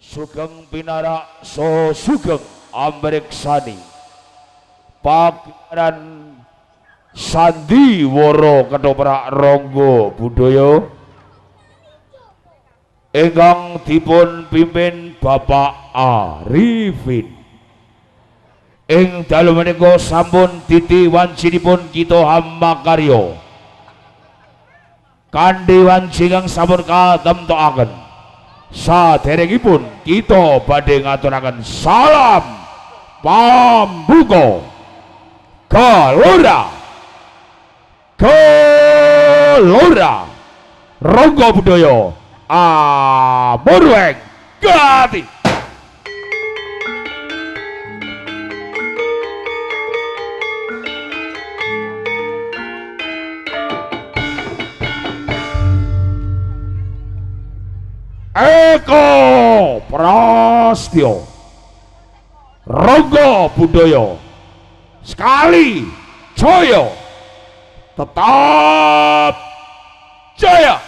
Sugeng Pinara so sugeng amreksani pagelaran Sandi Woro Ketoprak Ronggo Budaya ingkang dipun pimpin Bapak Arifin. Ing dalu menika sampun titi wancinipun kita hamakarya kanthi wanci kang sampun katemtokaken. Saderengipun kita badhe ngaturaken salam pambuka Gelora Ronggo Budaya Amurweng Gati. Eko Prastyo Ronggo Budaya sekali jaya tetap jaya.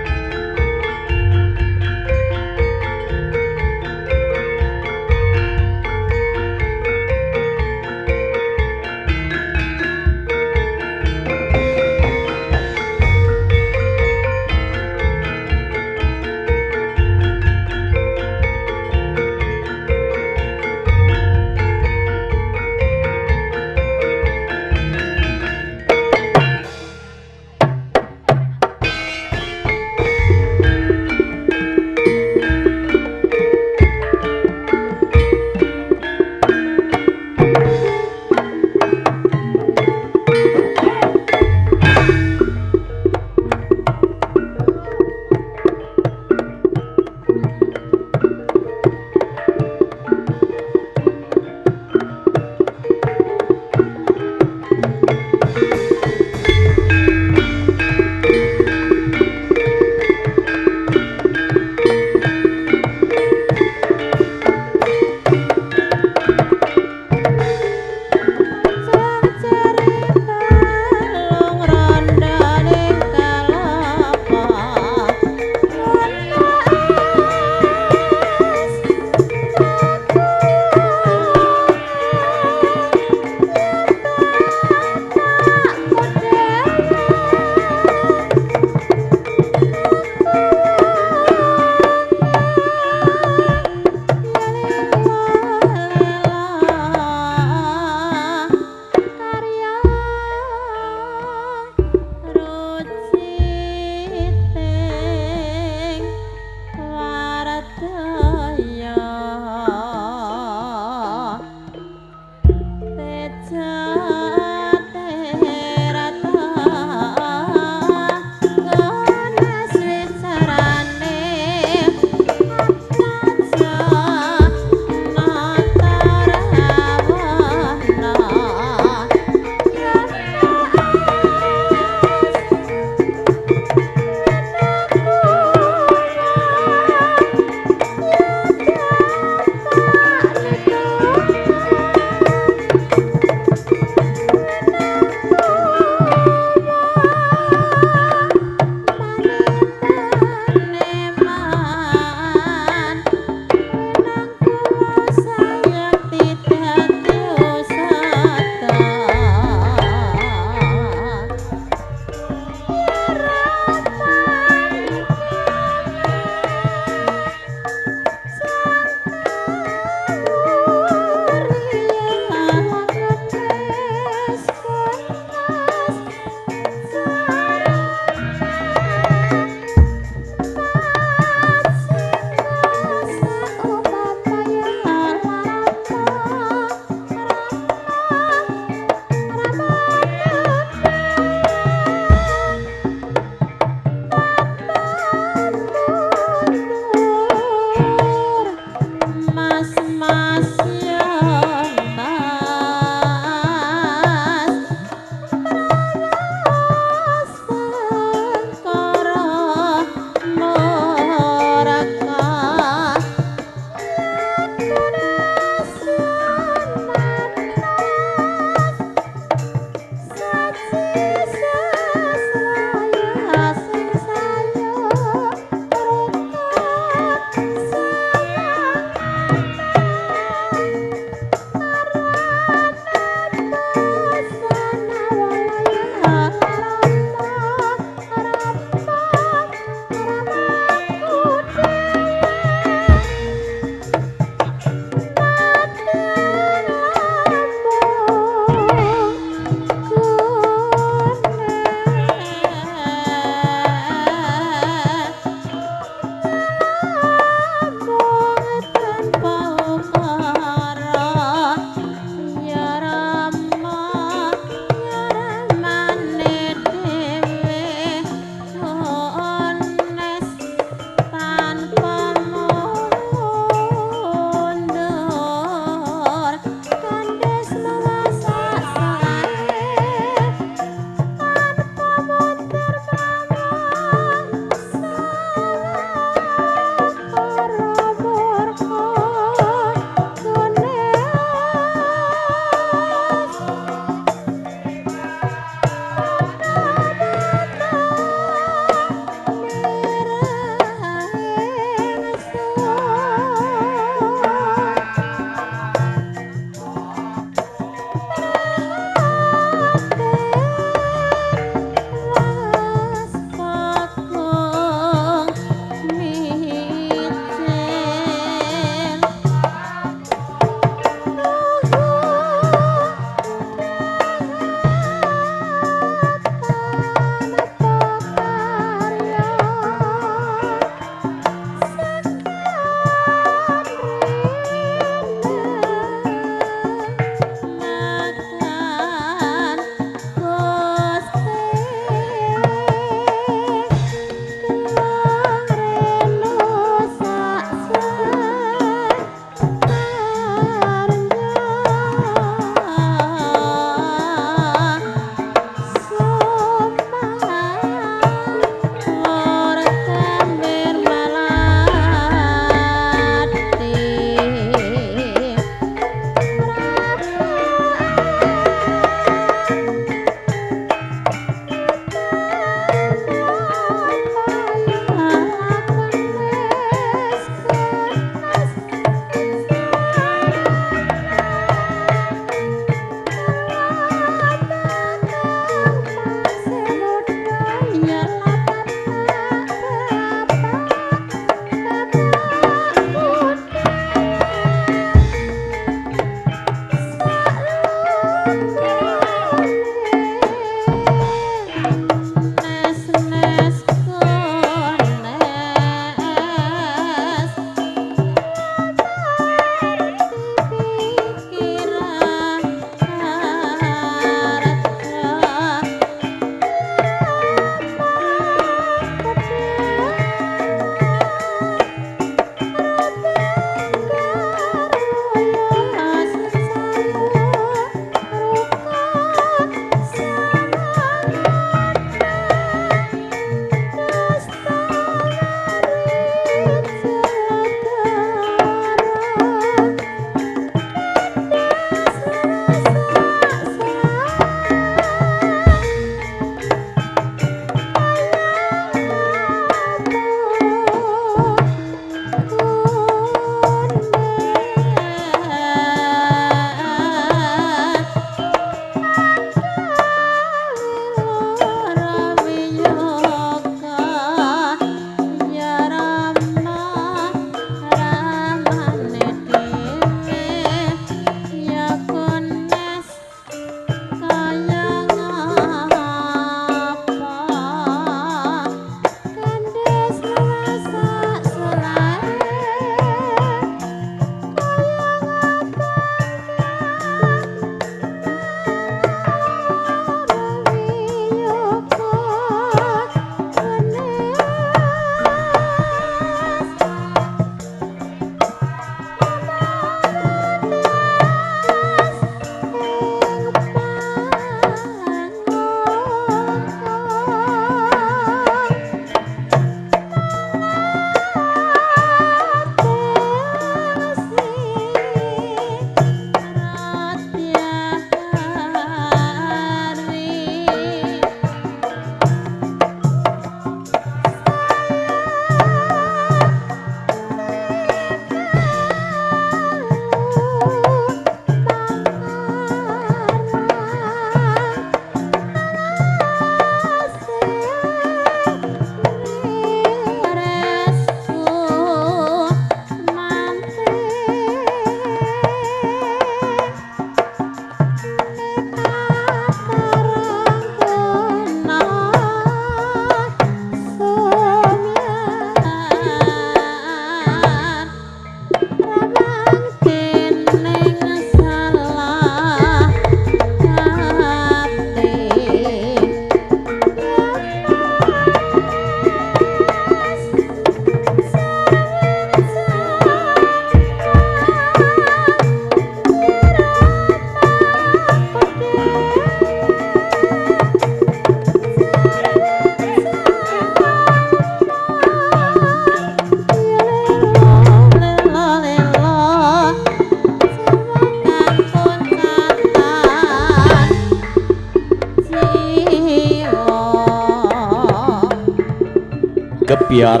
Gebyar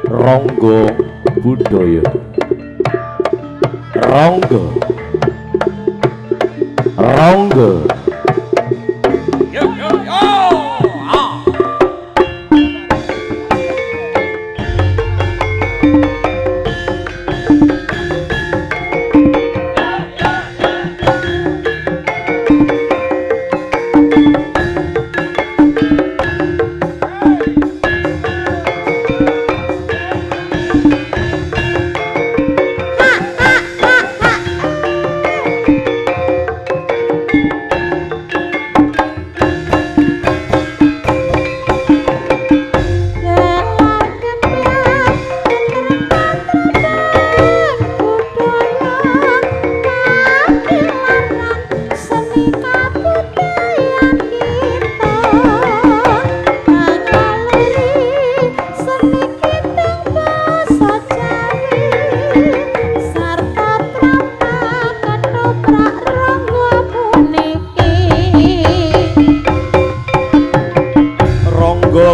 Rangga Budaya. Rangga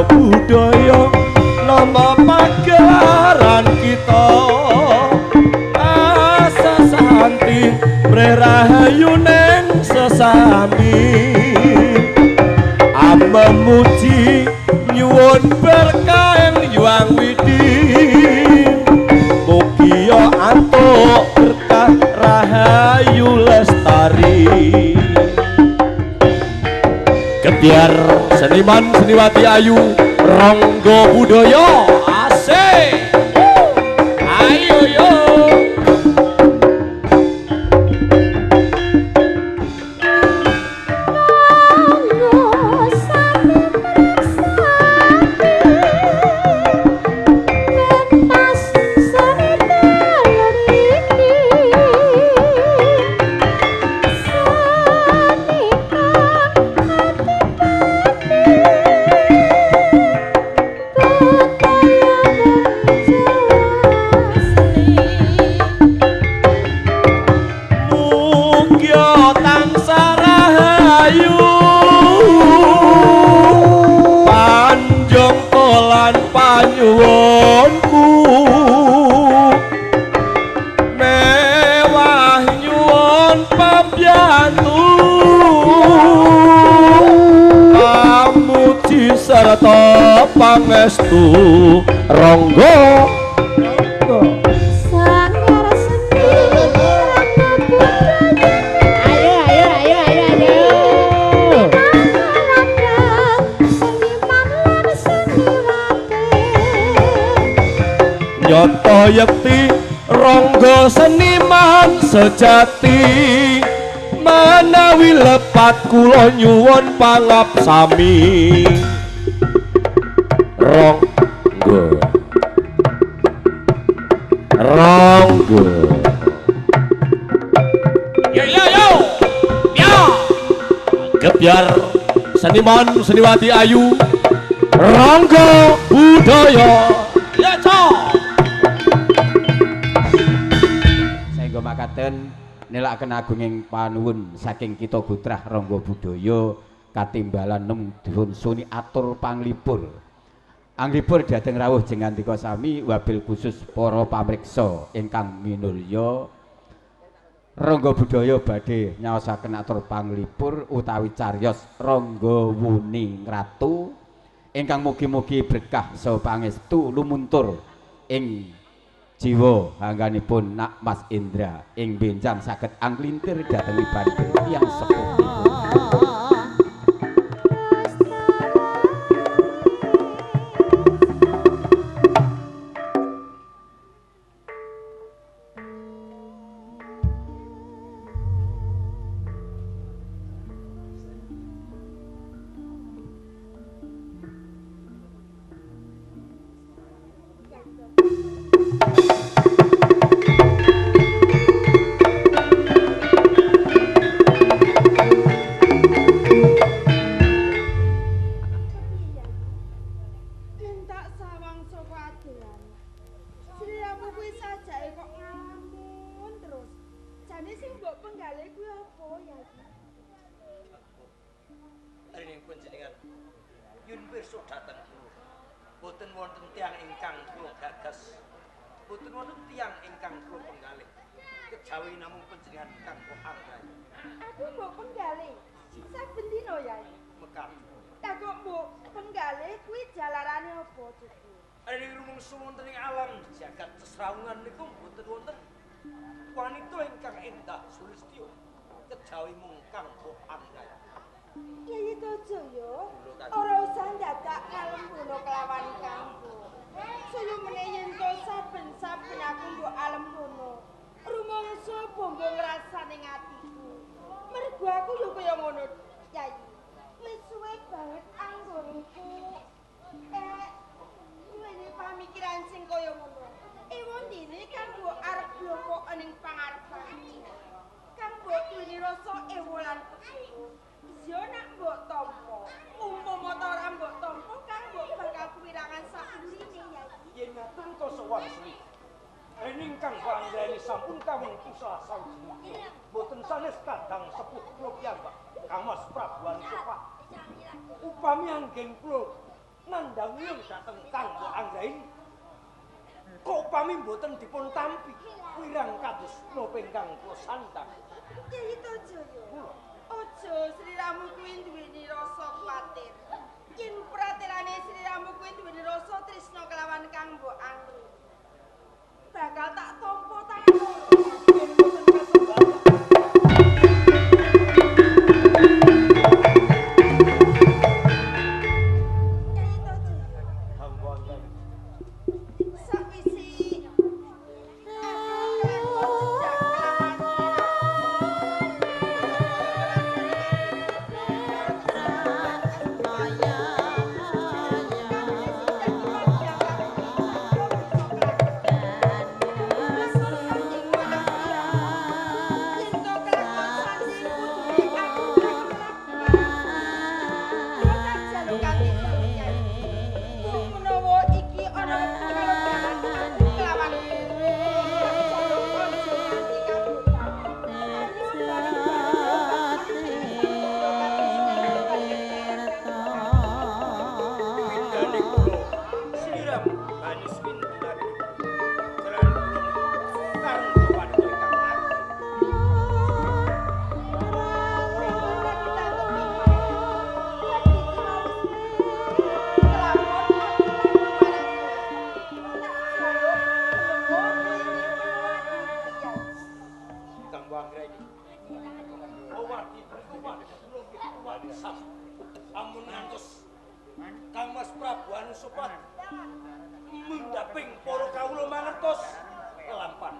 budaya nama pagelaran kita asa santi prerahayu neng sesami memuji nyuwun berkah yuang widin mugi yo antuk berkah rahayu lestari. Gebyar seniman seniwati ayu Rangga Budaya asik. Ayo yo. Panyuwunku mewah nyuwun pambiyantu pamuji sarta pangestu Rangga nyoto yekti Rangga seniman sejati menawi lepat kula nyuwun pangap sami Rangga yo Gebyar seniman seniwati ayu Rangga Budaya ya cok. Makaten nilakaken agunging panuwun saking kita putrah Rangga Budaya katimbalan nem dipun suni atur panglipur. Anglipur dhateng rawuh jengandika sami wabil khusus para pamriksa ingkang minulya Rangga Budaya badhe nyaosaken atur panglipur utawi cariyos Rangga Wuning Ratu ingkang mugi-mugi berkah saha pangestu lumuntur ing jiwa hangganipun Nak Mas Indra ing benjang saged anglintir dhateng ibanipun tiyang sepuh. boten wonten tiyang ingkang kula gagas. Boten wonten tiyang ingkang kula penggalih. Kejawi namung panjenengan kang anggrahi. Aku mbok penggalih. Saben dina Yai. Mekar. Lah kok mbok penggalih kuwi jalarane apa, Cucu? Ari rumangsa wonten ing alam jagat sesrawungan niku boten wonten wanita ingkang endah sulistya. Kejawi mung kang anggrahi. Kyai Tojoyo, ora usah dadak ngalembono kelawan kampu. Saya meneyen to saben-saben aku mbok alembono. Rumangsa bombo ngrasane atiku. Mergo aku yo kaya ngono, Kyai. Wis suwe banget anggurku. Duweni pamikiran sing kaya ngono. Ewon dene kan mbok arep blokok ning pangarepan. Kang mbok duweni rasa ewolan pesu. Yo nak mbok tampa, umpama ta ora mbok tampa kang mbok bakal kewirangan sabuline ya. Yen ngaten to sowan Sri. Ening kang panggani sampun kawing usaha saujini. Boten sanes kadang sepuh kula piyambak. Kamas Prabu Ansupa. Upami anggen kula nandhang yung dhateng kang mbok anggrahi. Kok upami boten dipun tampi wirang kados napa ingkang kula sandhang. Kyai Tojoyo. Ojo sliramu kuwi duweni rasa kuwatir. Yen pratelane sliramu kuwi duweni rasa tresna kelawan kang mbok angri. Bakal tak tampa tangan loro. Yen boten kasembahan. Kyai Tojoyo. Hamba anggrahi. Sakwisi amun ngantos Kang Mas Prabu Ansupa mundhaping para kawula mangertos lampan.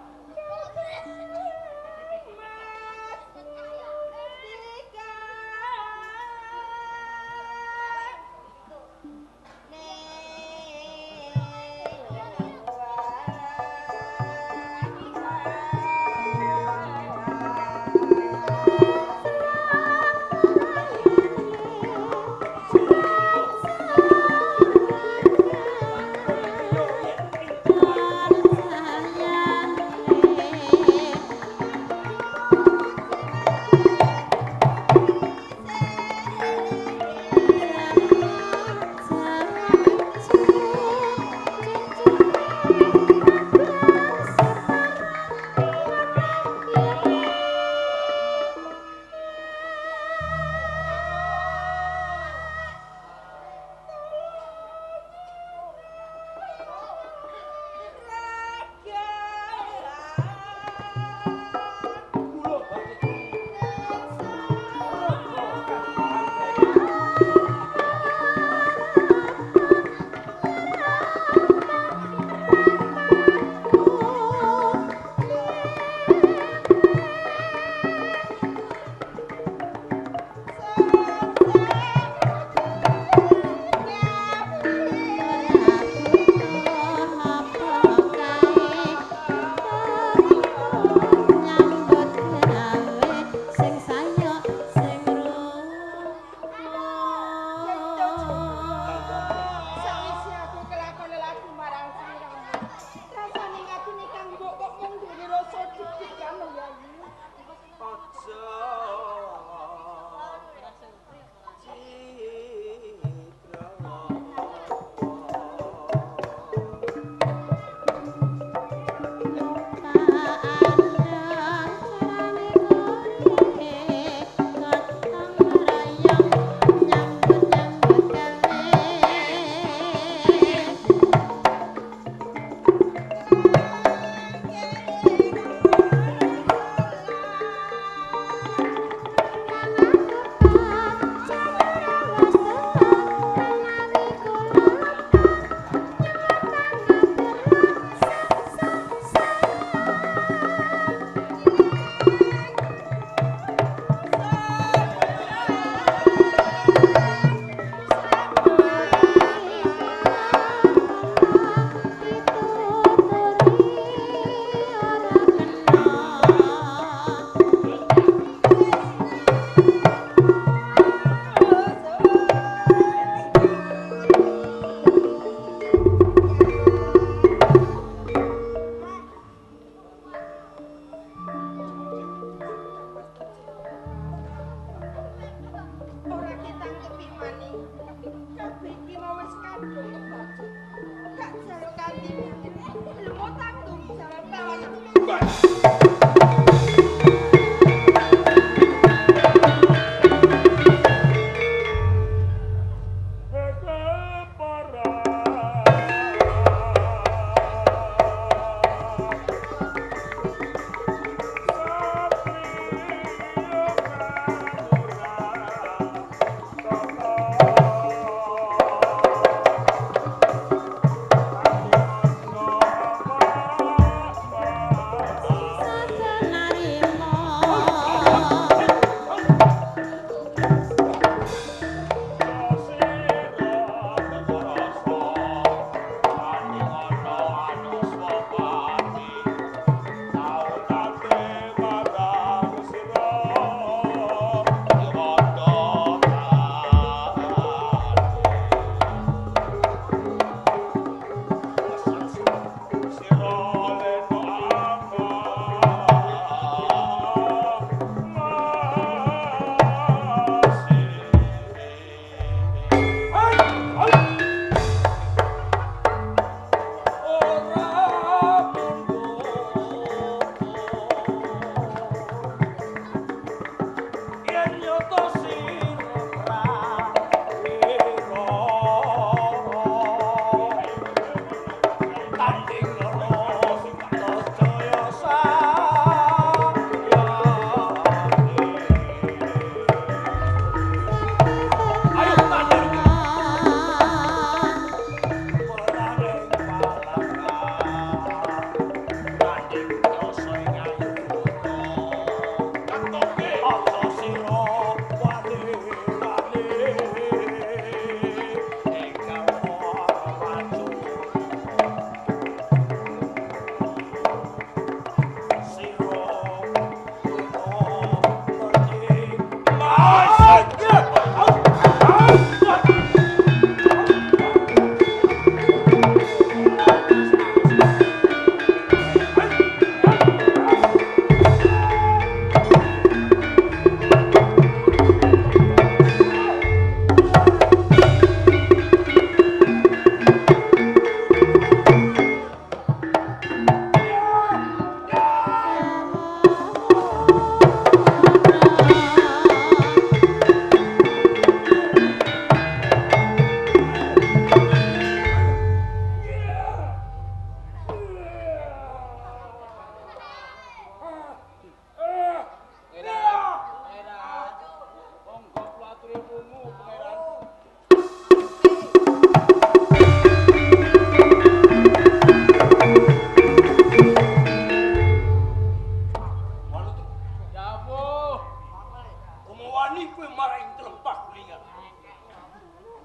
wani kowe marai telempah gulingan.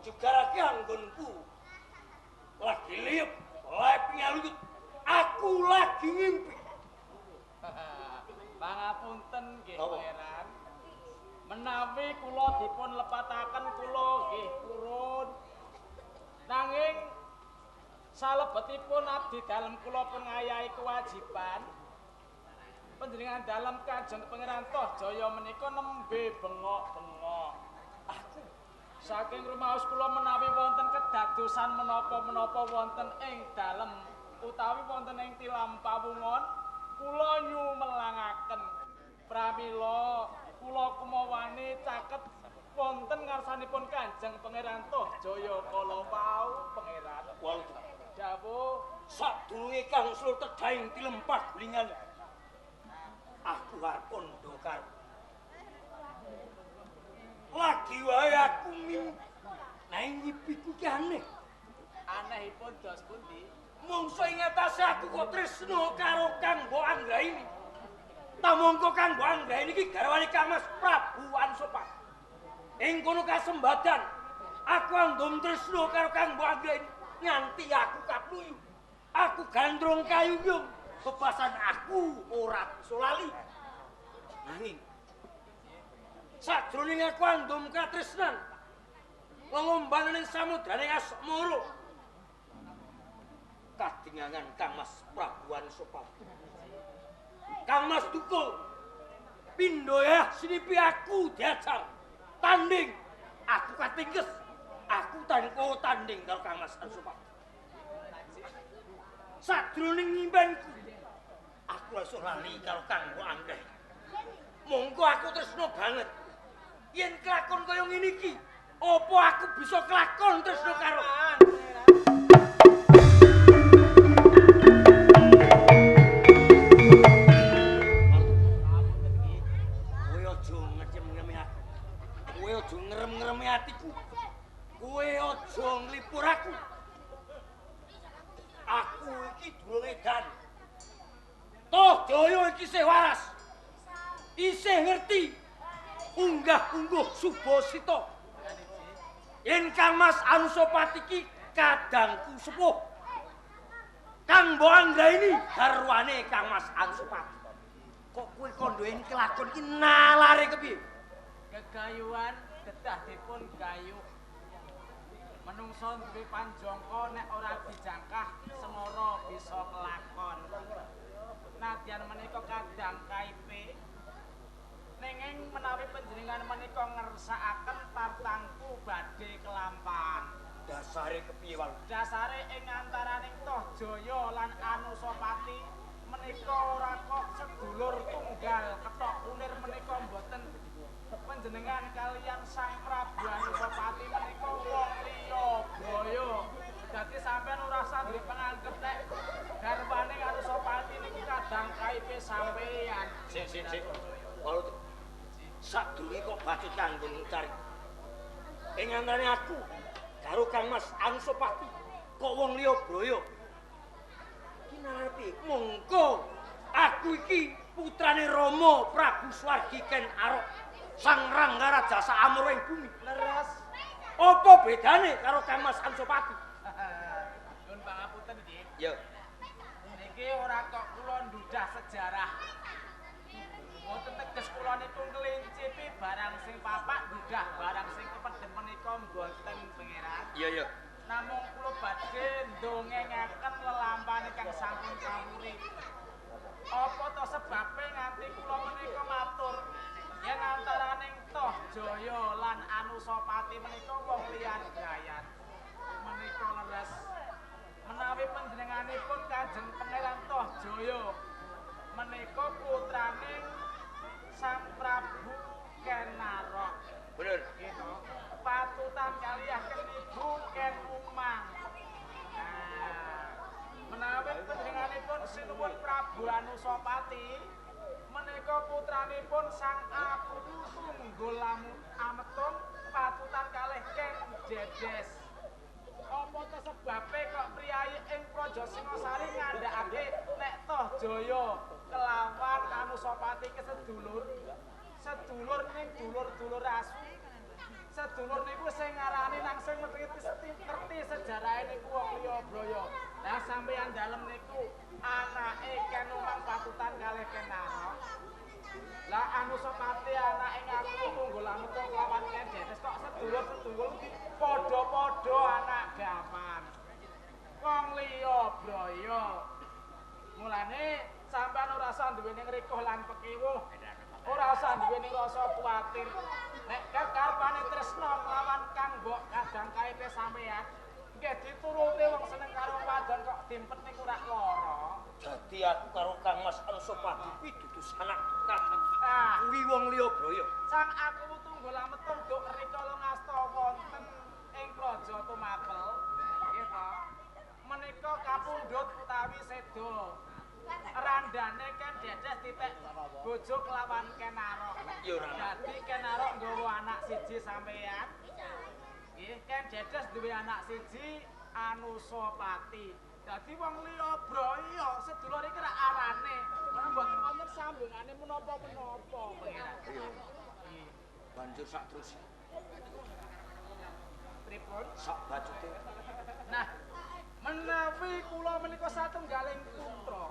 Jugarake anggonku. Lagi liep, lek pingaluyut. Aku lagi ngimpi. Pangapunten nggih Pangeran. Menawi kula dipun lepataken kula nggih purun. Nanging salebetipun abdi dalem kula pun ngayahi kewajiban. Panjenengan dalem Kanjeng Pangeran Tohjaya menika nembe bengok-bengok. Aku saking rumaos kula menawi wonten kedadosan menapa-menapa wonten ing dalem utawi wonten ing tilam pawungon kula nyumelangaken pramila kula kumawani caket wonten ngarsanipun Kanjeng Pangeran Tohjaya kala wau Pangeran. Wau Dawuh sadurunge Kang Slur tedhaing tilempah gulingan. Aku arep kondo karo. Lagi wae aku mimpi. Nang ngipiku ki aneh. anehipun dos pundi? Mungsu ing atase aku kok tresno karo Kang Mbok Anggraini. Tamangka Kang Mbok Anggraini iki garwane Kang Mas Prabu Ansopat. Ing kono kasembadan aku andom tresno karo Kang Mbok Anggraini nganti aku kapluyu. Aku gandrung kayuyung. Bebasan aku ora bisa lali. Nanging sajroning aku andom katresnan lelomban ning samudraning Asmara. Kadingangan Kang Mas Prabu Anusapati. Kang Mas Tukul pindho ya sinipi aku diajal tanding. Aku katingkes. Aku tanding karo Kang Mas Anusapati. Sadroning ngimpenku aku langsung lali karo Kang Mbok Anggraini. Monggo aku tresno banget. Yen kelakon kaya ngene iki, apa aku bisa kelakon tresno karo kowe aja ngecem-ngemi aku. Kowe aja ngerem-ngeremi atiku. Kowe aja nglipur aku. Aku iki durung edan. Tohjaya iki isih waras. Isih ngerti unggah-ungguh Subasita. Yen Kang Mas Anusapati iki kadangku sepuh. Kang Mbok Anggraini garwane Kang Mas Anusapati. Kok kowe kondoen kelakon iki nalare kepiye? Gegayuhan kedah dipun gayuh. Menungso duwe panjangka nek ora dijangkah semara bisa kelakon. Nadyan menika kadang kaipe nenging menawi panjenengan menika ngersakaken tartangku badhe kelampang. Dasare kepiye wae? Dasare ing antaraning Tohjaya lan Anusapati menika ora kok sedulur tunggal ketok unir menika mboten panjenengan kalian Sang Prabu Anusapati menika wong liya braya. Dadi sampean ora usah duwe panganggep nek garwane Anusapati niku kadang kaipe sampeyan. Sik. Walut. Sadurunge kok bacut kanggo cari. Ing antarané aku karo Kang Mas Anusapati kok wong liya braya. Ki narepe mongko aku iki putrane Rama Prabu Swargi Ken Arok Sang Ranggara Jasa Amur ing bumi. Leres. Apa bedane karo Kang Mas Anusapati? Nuwun pangapunten nggih. Ya. Niki ora kok kula ndudah sejarah. Mboten teges kula niku ngelincipi barang sing papak ndudah barang sing kepedhen menika mboten Pangeran. Iya. Namung kula badhe ndongengaken lelampane kang sampun kawuri. Apa to sebabe nganti kula menika matur yen antaraning Tohjaya lan Anusapati menika wong liyan gayan. Menika leres. Menawi panjenenganipun Kanjeng Pangeran Tohjaya menika putraning Sang Prabu Ken Arok. Bener. Gitu. Patutan kaliah ken ibu Ken Umang. Menawi panjenenganipun sinuwun Prabu Anusapati menika putranipun Sang Apu Tunggul Ametung patutan kalih Ken Jedes. Apa to sebabe kok priyayi ing Praja Singasari ngandhakake nek Tohjaya kelawan Anusapati kesedulur sedulur ning dulur-dulur asu. Sedulur niku sing ngarani nang sing ngerti sejarahe niku wong liya braya. Lah sampeyan dalem niku anake Ken Umang patutan kalih Ken Narok. Lah Anusapati anake ngaku tunggul amuta lawan Ken Dedes kok sedulur-sedulur iki padha-padha anak gaman. Wong liya braya. Mulane sampean ora usah duweni ngrikuh lan pekiwuh. Ora usah duweni rasa kuwatir. Nek kekarepane tresna lawan Kang Mbok kadang kaipe sampean, nggih dituruti wong seneng karo wadon kok dimpet niku ora lara. Dadi aku karo Kang Mas Anusapati kuwi dudu sanak kakak. Ah, Kuwi wong liya braya. sang aku tunggul ametung nduk rikala ngasta wonten ing Praja Tumapel. Nggih to. Menika kapundhut utawi sedo. Randane Ken Dedes titik bojo kelawan Ken Narok. Ya ora. Dadi Ken Narok nggawa anak siji sampeyan. Nggih, Ken Dedes duwe anak siji Anusapati. Dadi wong liya braya sedulur iki ra arane. Ora mboten wonten sambungane menapa-menapa pangeran. Nggih. Banjur sak terus Pripun? sak bacute. Nah, menawi kula menika satunggaling putra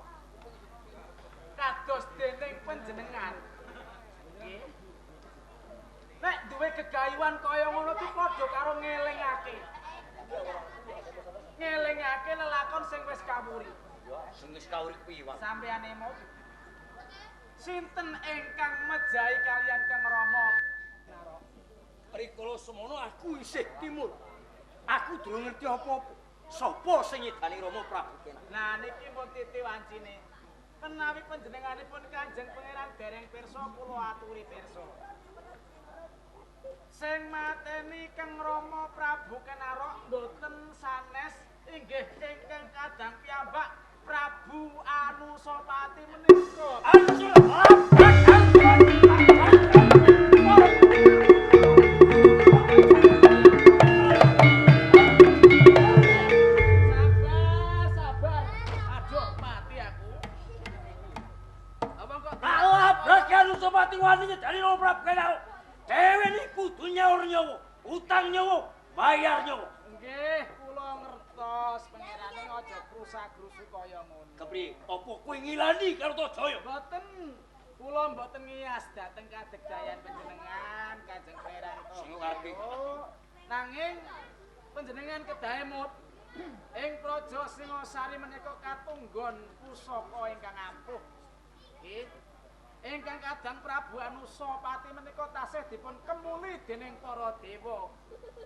kados dening panjenengan. Nggih. Nek duwe gegayuhan kaya ngono kuwi padha karo ngelingake. Ngelingake lelakon sing wis kawuri. Ya, sing wis kawuri kuwi wae. Sampeyan emo. Sinten ingkang mejahi kalian Kang Rama? Narok. Rikala semono aku isih timur. Aku durung ngerti apa-apa. Sapa sing ngedani Rama Prabu Ken? Nah niki pun titi wancine. Menawi panjenenganipun Kanjeng Pangeran dereng pirsa kula aturi pirsa. Sing mateni Kang Rama Prabu Ken Narok mboten sanes inggih ingkang kadang piyambak Prabu Anusapati menika. Sabar. Aduh mati aku. Apa kok Allah Prabu Anusapati wani nyedani Rama Prabu Ken Narok. Dewe iki kudu nyaur nyawa, utang nyawa, bayar nyawa. nggih kula ngertos pangerane aja krusak-krusu kaya ngono. Kepriye? Apa kowe ngilani karo Tajaya? Mboten kula mboten ngiyas dhateng kadegdayan panjenengan Kanjeng Pangeran Sing ngerti. Nanging panjenengan kedahe mut ing Praja Singasari menika katunggon pusaka ingkang ampuh. Nggih. Ingkang kadang Prabu Anusapati menika tasih dipun kemuli dening para dewa.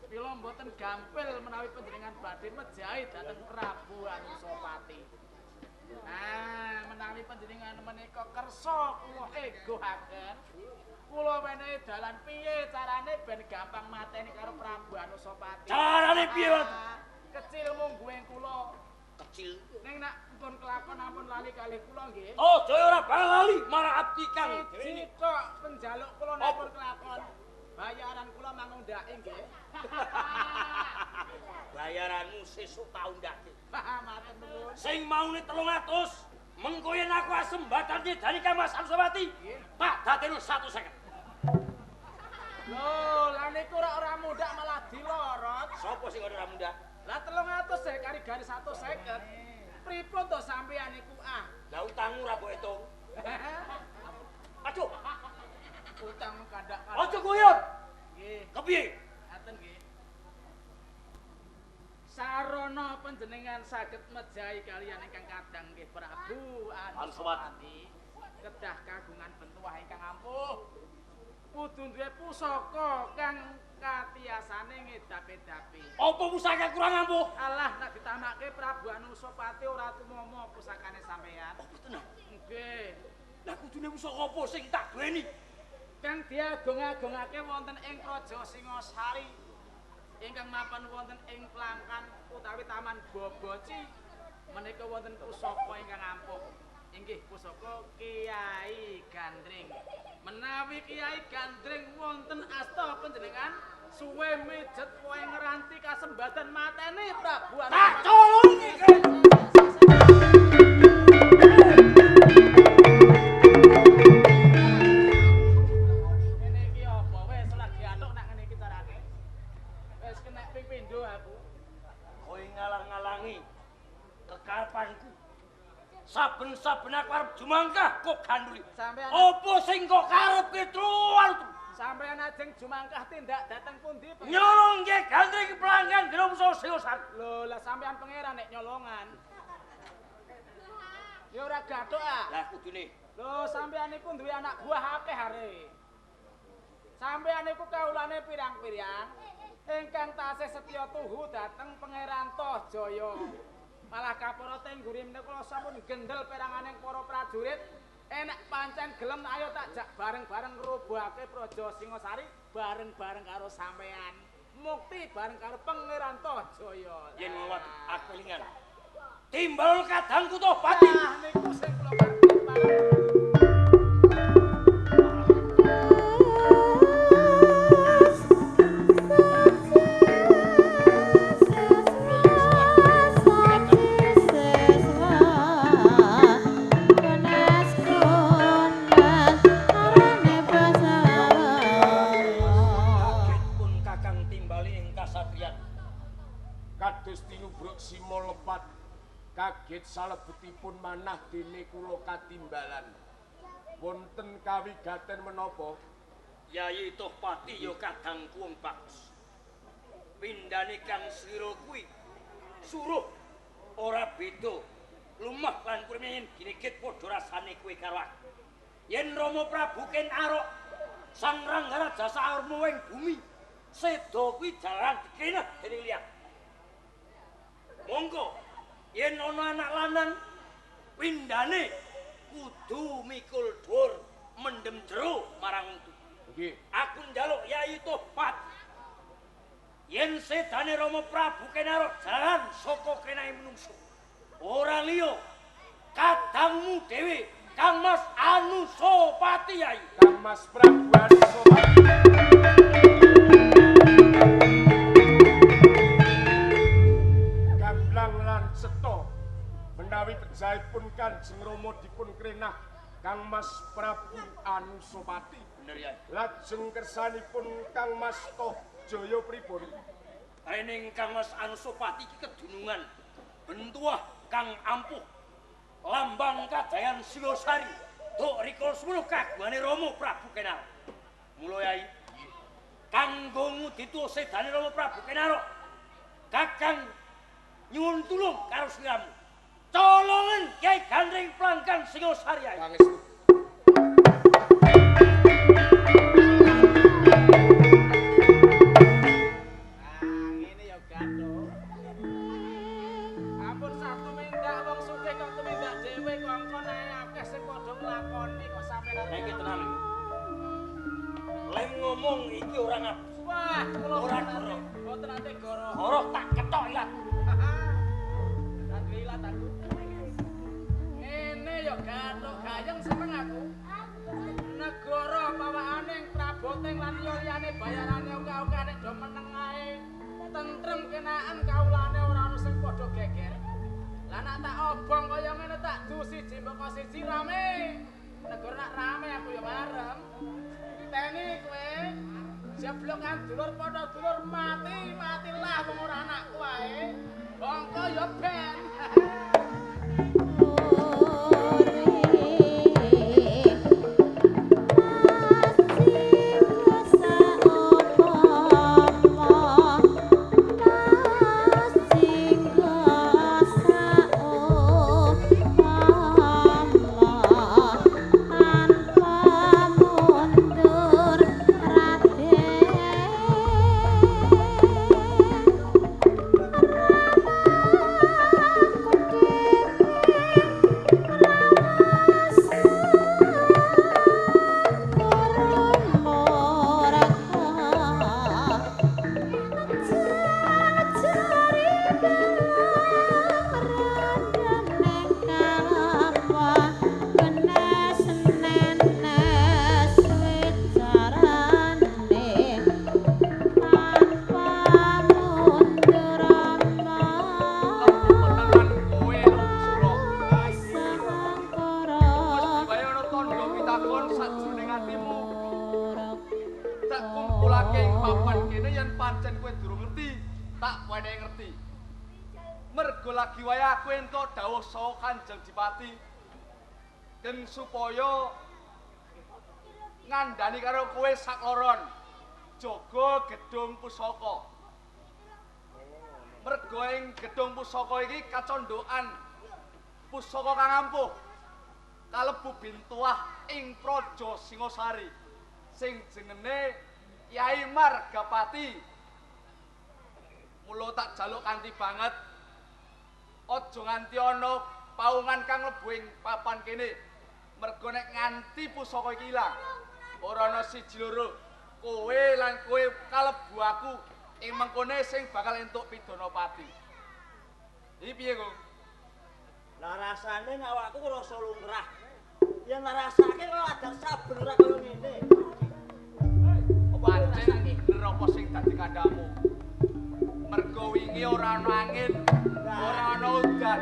Mila mboten gampil menawi panjenengan badhe mejahi dhateng Prabu Anusapati. Nah, menawi panjenengan menika kersa kula egohaken, kula menehi dalan piye carane ben gampang mateni karo Prabu Anusapati. Carane piye, Mas? Kecil mungguing kula. Kecil. Ning nek pun kelakon ampun lali kalih kula nggih. Oh, Jaya ora bakal lali marang abdi Kang. Siji tok penjaluk kula nek pun kelakon. Bayaran kula mangundhake nggih. Bayaranmu sesuk tak undhake. Matur nuwun. Sing maune 300, mengko yen aku asembatan nyedani Kang Mas Anusapati, tak dadekno 150. Lho, lah niku ora mundak malah dilorot. Sapa sing ora mundak? Lah 300 saya kari garis 150. Pripun to sampeyan niku ah? Lah utangmu ora mbok hitung. Aduh, Utang kandak. aja guyon. Nggih, Kepiye? ngaten nggih. Sarana panjenengan saged mejahi kaliyan ingkang kadang nggih Prabu Anusapati. Kedah kagungan bentuah ingkang ampuh. Kudu duwe pusaka kang katiyasane ngedap-edapi. Apa pusaka kurang ampuh? Alah nek ditamake Prabu Anusapati ora tumomo pusakane sampeyan. Apa tenan? Nggih. Lah kudune pusaka apa sing tak duweni? Kang diagung-agungake wonten ing Praja Singasari. Ingkang mapan wonten ing Plangkan utawi Taman Boboci. Menika wonten pusaka ingkang ampuh. Inggih pusaka Kiai Gandring. Menawi Kiai Gandring wonten asta panjenengan suwe mijet wae ngeranti kasembatan mateni Prabu Tak colong iki. ping pindho aku. Kowe ngalang-alangi kekarepanku. Saben-saben aku arep jumangkah kok ganduli. Sampeyan Opo sing kok karepe truwal? sampeyan ajeng jumangkah tindak dateng pundi? Nyolong nggih gandring pelanggan Gromso Singosari. Lho, lah sampeyan pangeran nek nyolongan. Ya ora gathuk ah. Lah kudune. Lho, sampeyan niku duwe anak buah akeh are. Sampeyan niku kaulane pirang-pirang ingkang tasih setya tuhu dhateng Pangeran Tohjaya. Malah kapura teng ngguri menika kula sampun gendel peranganing para prajurit. Enak pancen gelem ayo tak jak bareng-bareng ngrobohake Praja Singosari bareng-bareng karo sampeyan. Mukti bareng karo Pangeran Tohjaya. Yen ngewat aku lingan. Timbal kadangku toh pati. Nah niku sing kula ngerti banget. Kados tinubruk simo lepat kaget salebetipun manah dene kula katimbalan. Wonten kawigaten menapa? Yayi Tohpati ya kadang kuwung bagus. Pindhane Kang Slira kuwi suruh ora beda. Lumah lan kurmen ginegit padha rasane kowe karo aku. Yen Rama Prabu ken arok Sang Ranggara Jasa Arma ing bumi, seda kuwi jalan dikenah dening liyan. Monggo yen ana anak lanang pindhane kudu mikul dhuwur mendem jero marang untu. Nggih. Aku njaluk Yayi Tohpat yen sedane Rama Prabu kenarok jalan saka kenahe menungso. Ora liya kadangmu dhewe Kang Mas Anusapati Yayi. Kang Mas Prabu Anusapati. Gamblang lan Seto menawi pejahipun Kanjeng Rama dipun krenah Kang Mas Prabu Anusapati. Bener Yayi. Lajeng kersanipun Kang Mas Tohjaya pripun? Ening Kang Mas Anusapati iki kedunungan bentuah kang ampuh lambang kadayan Singosari dok rikala semono kagungane Rama Prabu Kenaro. Mula Yai kanggo nguditu sedane Rama Prabu Kenaro Kakang nyuwun tulung karo sliramu. Colongan Kyai Gandring Plangkan Singosari Yai. Pangestu. Ampun satu tumindak wong sugih kok tumindak dhewe kok engko nae akeh sing padha nglakoni kok sampeyan. Nek iki tenan. Lem ngomong iki ora ngabis. Wah, kula Ora goro. mboten ate goro. Goro tak ketok ilat. Tak ilat aku. Ngene ya gathuk gayeng seneng aku. Negara pawakaning praboting lan liyane bayarane oke-oke nek do meneng ae. Tentrem kenaan kaulane ora ono sing padha geger. Lah nek tak obong kaya ngene tak du siji mboko siji rame. Negara nak rame aku ya bareng. Teni kowe. Jeblokan dulur padha dulur matilah wong ora anakku wae. Bongko ya ben. Tak wene ngerti. Mergo lagi wae aku entuk dawuh saka Kanjeng Dipati. Gen supaya ngandani karo kowe sakloron. Jaga gedung pusaka. Mergo ing gedung pusaka iki kacondokan pusaka kang ampuh. Kalebu bintuah ing Praja Singasari sing jenenge Kyai Margapati. Mula tak jaluk kanthi banget aja nganti ana paungan kang mlebu ing papan kene. Mergo nek nganti pusaka iki ilang, ora ana siji loro, kowe lan kowe kalebu aku ing mengkone sing bakal entuk Pidana-pati. Iki piye, Kang? Lah rasane awakku rasa lumrah. Yen rasake kok ada saben ora kaya ngene. Pancen bener apa sing dadi kandhamu? Mergo wingi ora ana angin, ora ana udan.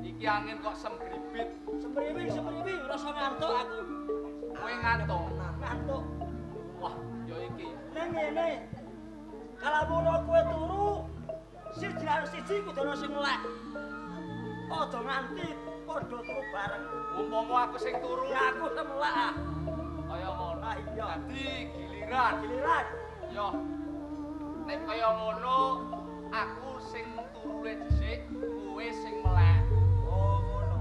Iki angin kok semgribit. Semriwing rasa ngantuk aku. Kowe ngantuk. Ngantuk. Wah, ya iki. Ning ngene. Kalamun kowe turu, siji karo siji kudu ana sing melek. Aja nganti padha turu bareng. Umpama aku sing turu, Ya aku semelek ah. kaya ngono. Ah iya. Dadi giliran. Giliran. Yo. Nek kaya ngono, aku sing turune dhisik, kowe sing melek. Oh ngono.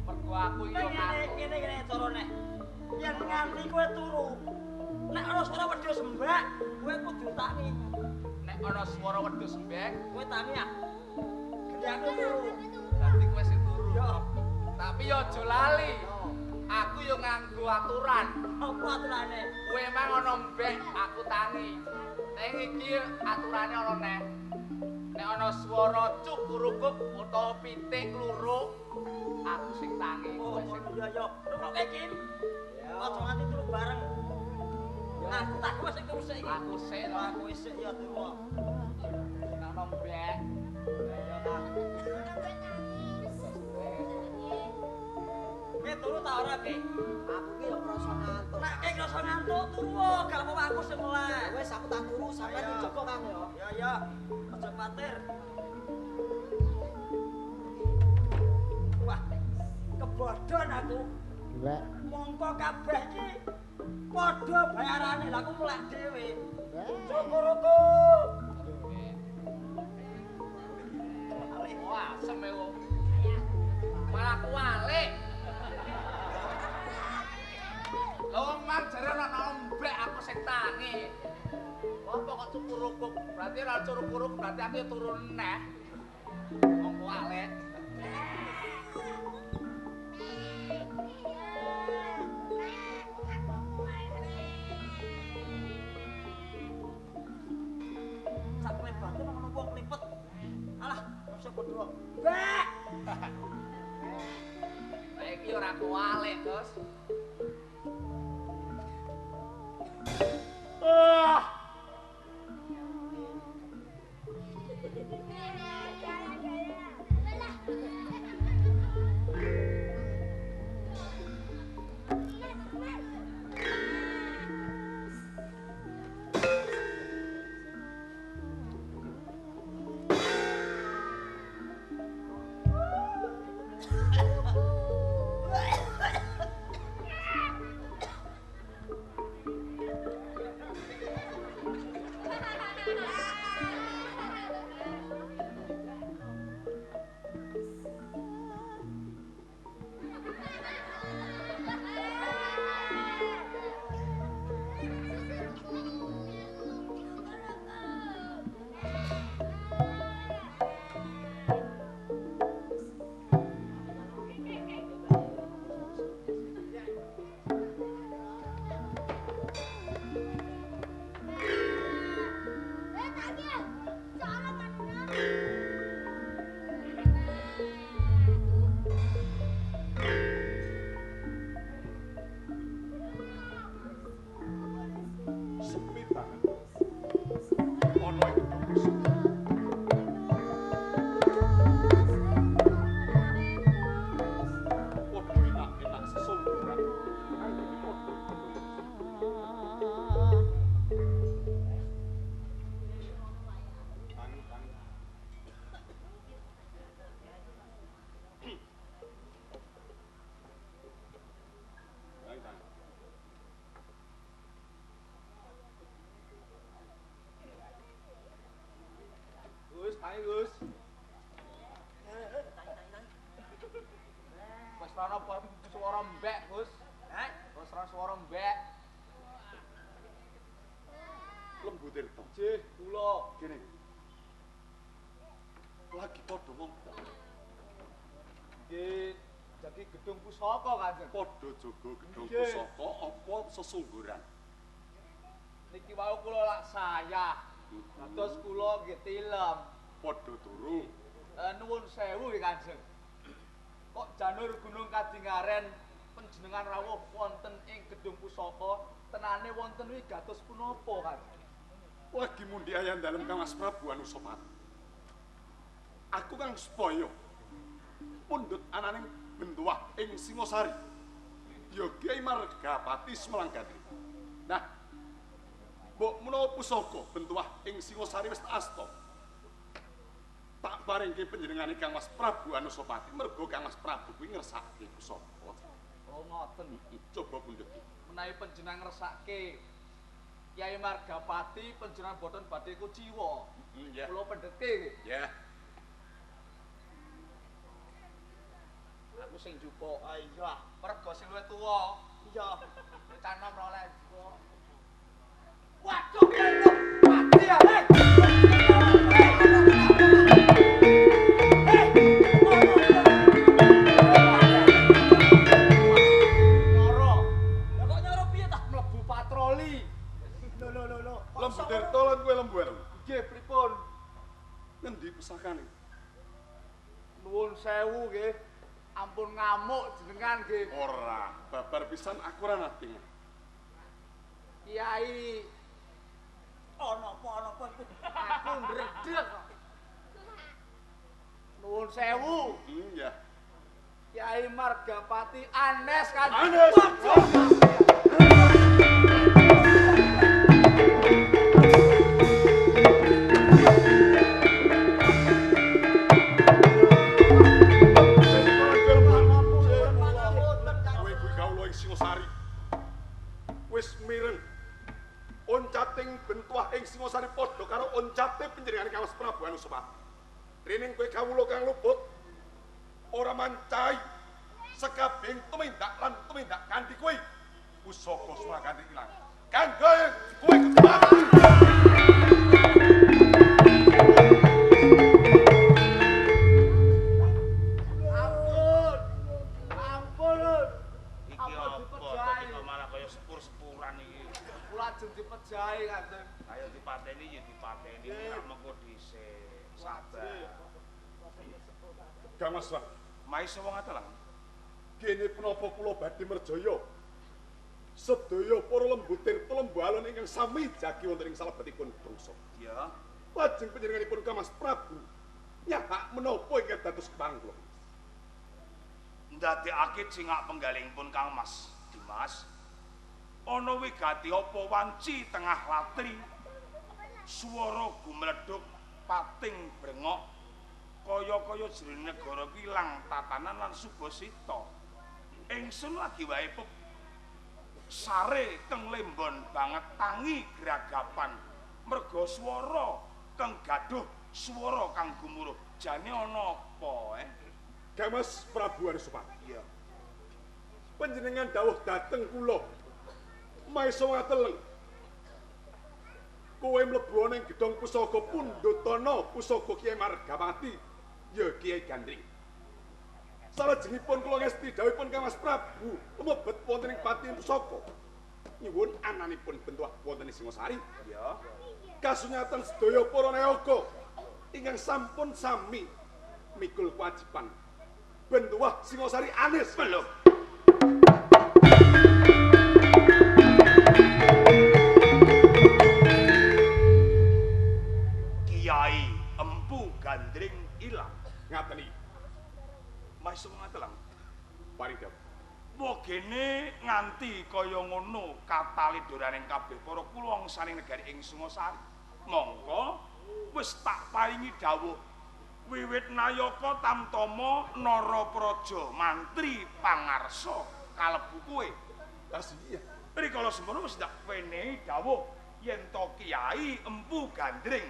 Mergo aku iki yo ngantuk. Ngene carane. Yen nganti kowe turu, nek ana swara wedhus mbak, kowe kudu tangi. Nek ana swara wedhus mbek, Kowe tangi ah. Gede aku turu. dadi kowe sing turu. Yo. Tapi yo aja lali. Aku yo nganggo aturan. Apa aturane? Kowe emang ana mbek, aku tangi. Ning iki aturane ana neh. Nek ana swara cukurukuk utawa pitik kluruk, aku sing tangi. Oh, Kowe sing iya yo. Rukoke iki. Aja nganti turu bareng. Aku tak kowe sing turu sik iki. aku sik lho. Aku isik ya turu. Nek ana mbek. Ya tak. Turu ta ora ki? Aku ki yo krasa ngantuk. Nek ki krasa ngantuk turu gak apa-apa aku sing melek. Wes aku tak turu sampean Ayo. dijogo Kang yo. Ya ya. Aja kuwatir. Wah. Kebodhon aku. Mbak, Mongko kabeh iki padha bayarane. Lah aku melek dhewe. Syukur-syukur. Wah, semewo. Malah kualik. Lho, mang jare ana mbek aku sing tangi. Apa kok cukurukuk? Berarti ora cukurukuk, berarti aku ya turun neh. Wong kualik. Sak lebate nang ono wong klipet. Alah, rasa padha. Mbak. Lah iki ora kualik, Gus. Nggih, kula. Kene. Lagi padha ngopo? Nggih, jadi gedung pusaka Kanjeng. Padha jaga gedung Nggih. pusaka apa sesungguran? Niki wau kula lak sayah. Dados kula nggih tilem. Padha turu. Nuwun sewu nggih Kanjeng. Kok janur Gunung Kadingaren panjenengan rawuh wonten ing gedung pusaka, tenane wonten wi gatos punapa Kanjeng? Lagi mundi ayah dalem Kang Mas Prabu Anusapati. Aku Kang Supaya pundhut ananing Bentuah ing Singosari. Ya Kyai Margapati Smelanggati. Nah, mbok menawa pusaka Bentuah ing Singosari wis asta. Tak paringke panjenengane Kang Mas Prabu Anusapati merga Kang Mas Prabu kuwi ngersake pusaka. Oh ngoten. Coba pundhut. Menawi panjenengan ngersake Kyai Margapati panjenengan boten badhe kuciwa. Ya. Kula pendhetke. Ya. Aku sing jupuk. Ah iya, mergo sing luwih tuwa. Iya. Canom ora oleh jupuk. Waduh, lho, mati ya, hei. Nyoro. Lah kok nyoro piye tah mlebu patroli? Lho. Lembu Tirta lan kowe lembu anu. Nggih, pripun? Ngendi pusakane? Nuwun sewu nggih. Ampun ngamuk jenengan nggih. Ora, babar pisan aku ora nate. Kiai Ana apa aku ndredeg. Nuwun sewu. Ya. Kiai Margapati Anes kan. Anes. Singosari wis mireng oncating Bentuah ing Singosari padha karo oncate panjenengan Kang Mas Prabu Anusapati. Rining kowe kawula kang luput ora mancai sekabeng tumindak lan tumindak kanthi kowe pusaka Suraganti ilang. Kanggo kowe kepati. Lajeng dipejahi Kanjeng. Ayo dipateni ya dipateni, mengko dhisik. Sabar. Kang Mas Wah, Maiso wong atelang. kene punapa kula badhe merjaya. Sedaya para lembu Tirta lembu alon ingkang sami jagi wonten ing salebetipun bangsa. Ya. Lajeng panjenenganipun Kang Mas Prabu nyahak menapa ingkang dados kepanggung. Ndadekake cingak penggalingipun Kang Mas Dimas. Ana wigati apa wanci tengah latri. Swara gumledhuk pating brengok kaya-kaya jroning negara kilang tatanan lan subasita. Ingsun lagi wae sare keng lembon banget tangi gragapan merga swara keng gaduh swara kang gumuruh. Jane ana apa Kang Mas Prabu Anusapati. Iya. Panjenengan dawuh dhateng kula maisa ngateleng. Kowe mlebu ana ing gedhong pusaka Pundutana pusaka Kyai Margapati ya Kyai Gandring. Salajengipun kula ngesti dawuhipun Kang Mas Prabu mlebet wonten ing pati pusaka. Nyuwun ananipun Bentuah wonten ing Singosari. Ya. Kasunyatan sedaya para neoga ingkang sampun sami mikul kewajiban Bentuah Singosari Anes. Belum. Kiai Empu Gandring ilang. Ngaten iki. Maiso ngatelang. Paring dawuh. Wogene nganti kaya ngono katalidoraning kabeh para kula saning negari ing Singosari. Monggo wis tak paringi dawuh wiwit Nayaka Tamtama Narapraja mantri pangarsa kalebu kowe. Iya. Rikala semono wis tak wenehi dawuh yen to Kiai Empu Gandring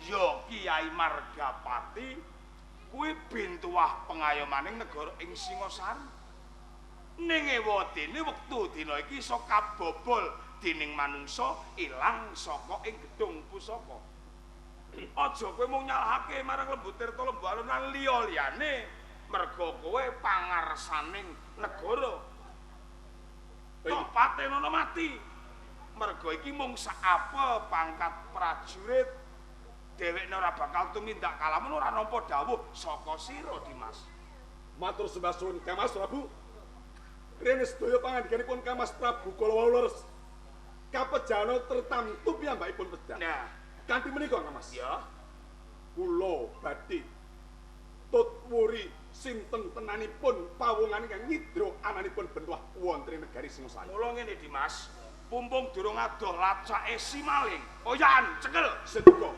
ya Kiai Margapati kuwi Bentuah pengayomaning negara ing Singosari. Ning ewadene wektu dina iki iso kabobol dening manungsa ilang saka ing gedung pusaka. Aja kowe mung nyalahake marang Lembu Tirta Lembu Alun lan liya-liyane merga kowe pangarsaning negara. Topate nono mati. Merga iki mung saapa pangkat prajurit. Dhewekne ora bakal tumindak kalamun ora nampa dawuh saka sira Dimas. Matur sembah suwun Kamas Prabu. Rene sedaya pangandikanipun Kamas Prabu kala wau leres. Kapejana tertamtu piyambakipun pedhang. Nah, kanthi menika Kamas. ya Kula badhe tutwuri sinten tenanipun pawongan ingkang nyidra ananipun bentuah wonten ing negari Singosari. mula ngene Dimas, pumpung durung adoh lacake si maling. Oyan, cekel. Seduka.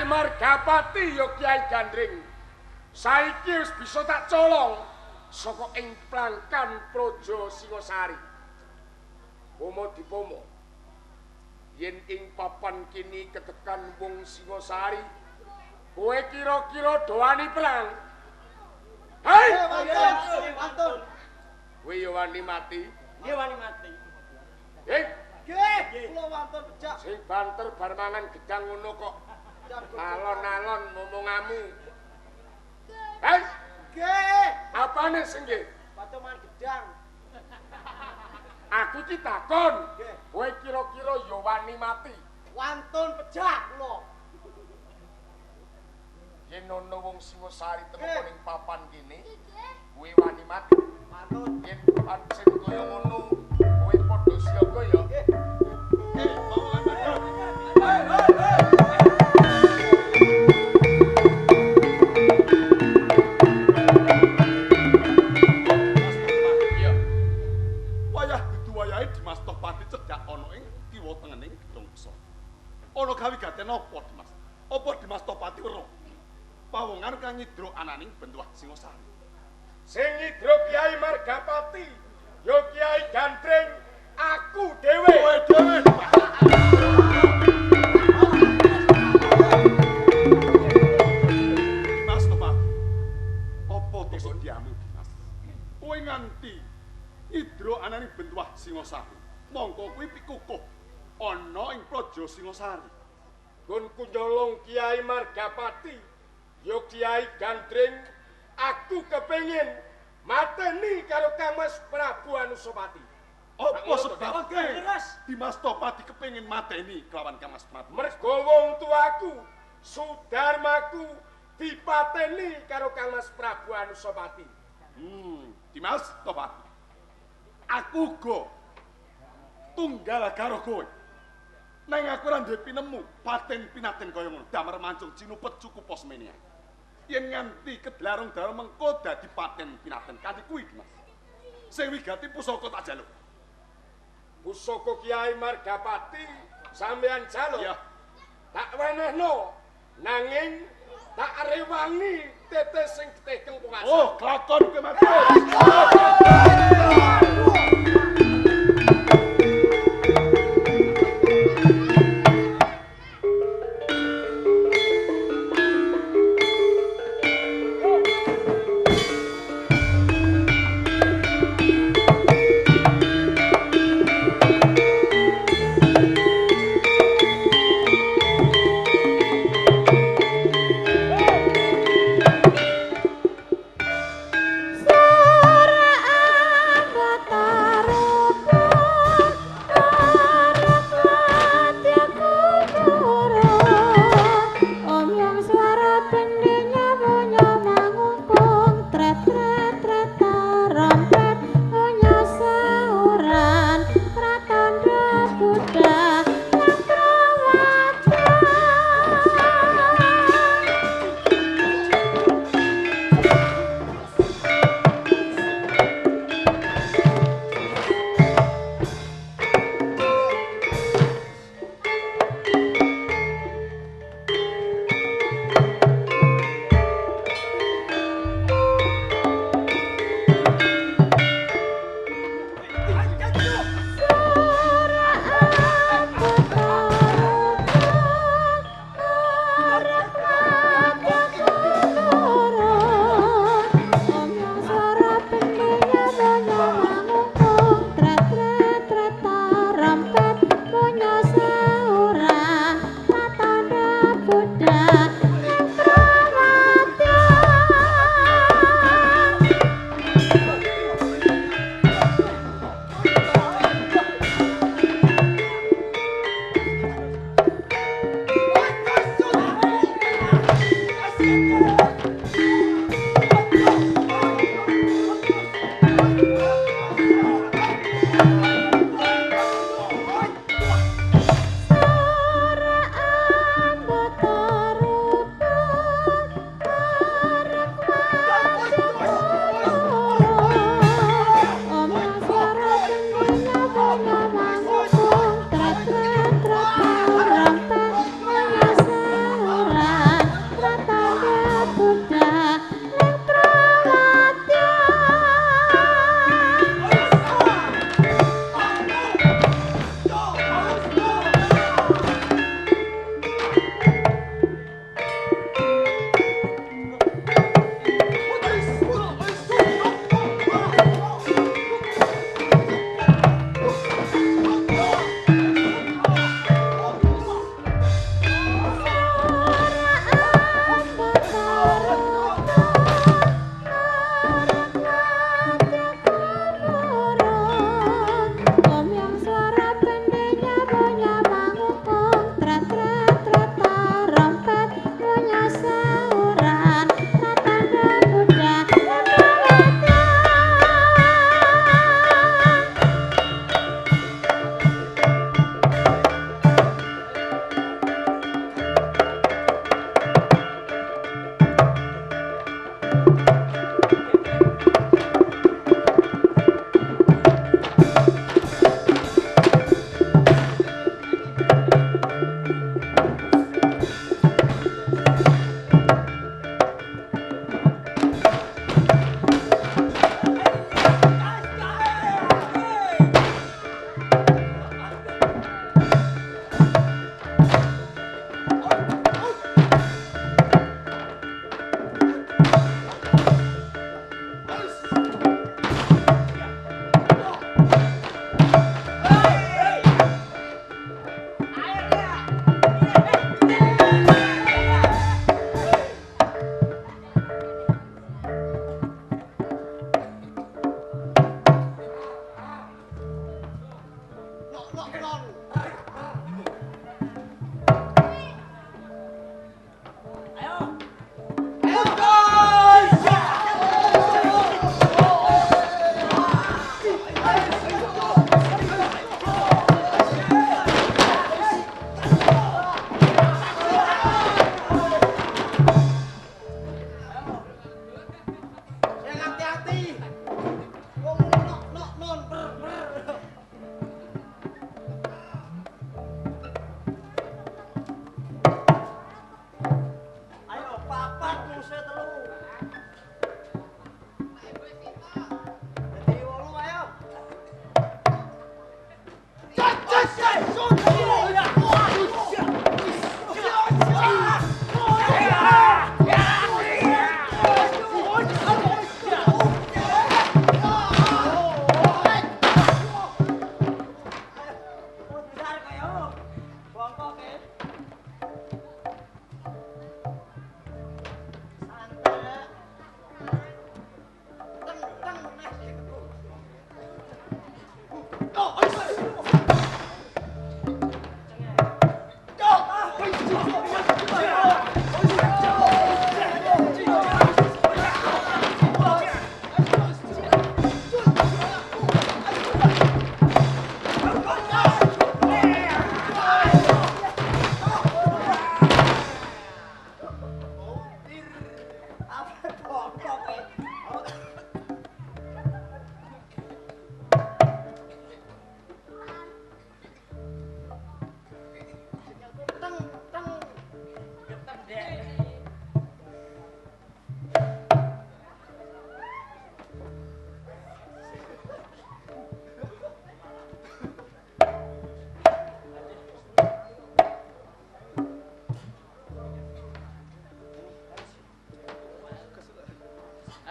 Margapati ya Kyai Gandring. Saiki wis bisa tak colong saka ing plangkan Praja Singosari. Pomo dipomo. Yen ing papan kini ketekan wong Singosari, kowe kira-kira doani perang? Hei! Wantun. Kowe ya wani mati? Nggih wani mati. Hei! Nggih, kula wantun pejak. Sing banter bar mangan gedang ngono kok. Alon-alon ngomongamu. Hei! Nggih. Apane sing nggih? Patoman gedang. Aku iki takon. Nggih. Kowe kira-kira ya wani mati? Wantun pejak kula. Yen ana wong Singosari temu Nggih. ning papan kene, kowe wani mati. Wantun. Yen pancen kaya ngono, kowe padha siaga ya. Wayah dudu wayahe Dimas Tohpati cedhak ana ing kiwa tengening gedung pusaka. Ana kawigaten apa Dimas? Apa Dimas Tohpati weruh pawongan kang nyidra ananing bentuah Singosari? Sing nyidra Kyai Margapati, ya Kyai Gandring, aku dhewe. Kowe dhewe. Dimas Tohpati. Apa dosa diamu Dimas? Kowe nganti nyidra ananing bentuah Singosari. Mongko kuwi pikukuh ana ing Praja Singosari. Gun kunjolong Kyai Margapati, ya Kyai Gandring, aku kepengin mateni karo Kangmas Prabu Anusapati. Apa sebabke Dimas Tohpati kepengin mateni kelawan Kangmas Prabu? Mergo wong tuaku, Sudarmaku dipateni karo Kangmas Prabu Anusapati. Dimas Tohpati. Aku uga tunggal karo kowe. Nang aku ora duwe pinemu paten pinaten kaya ngono. Damar mancung cinupet cukup pos menia. Yen nganti kedlarung-darung mengko dadi paten pinaten kanthi kuwi Dimas. Sing wigati pusaka tak jaluk. Pusaka Kyai Margapati sampeyan jaluk. Ya. Tak wenehno nanging tak rewangi tetes sing getih kengkungan. Oh, kelakon kowe Mas. Sora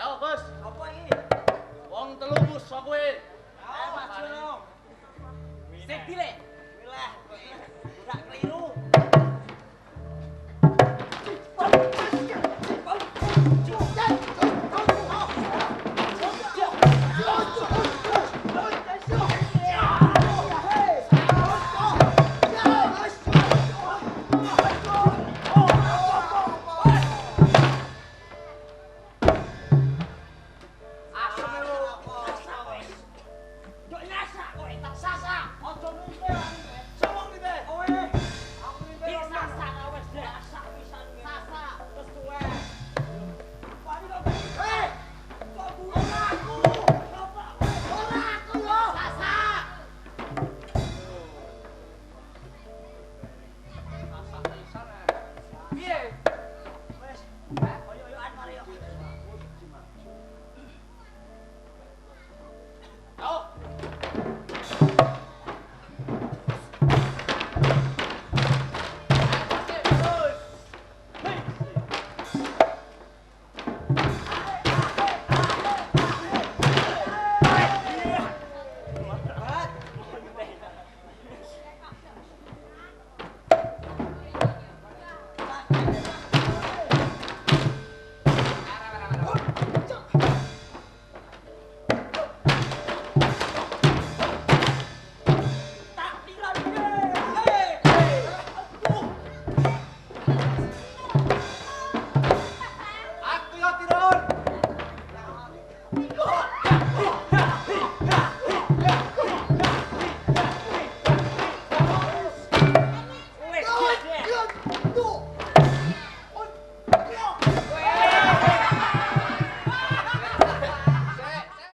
Ayo, Gus. Apa iki? Wong telu musuh kowe.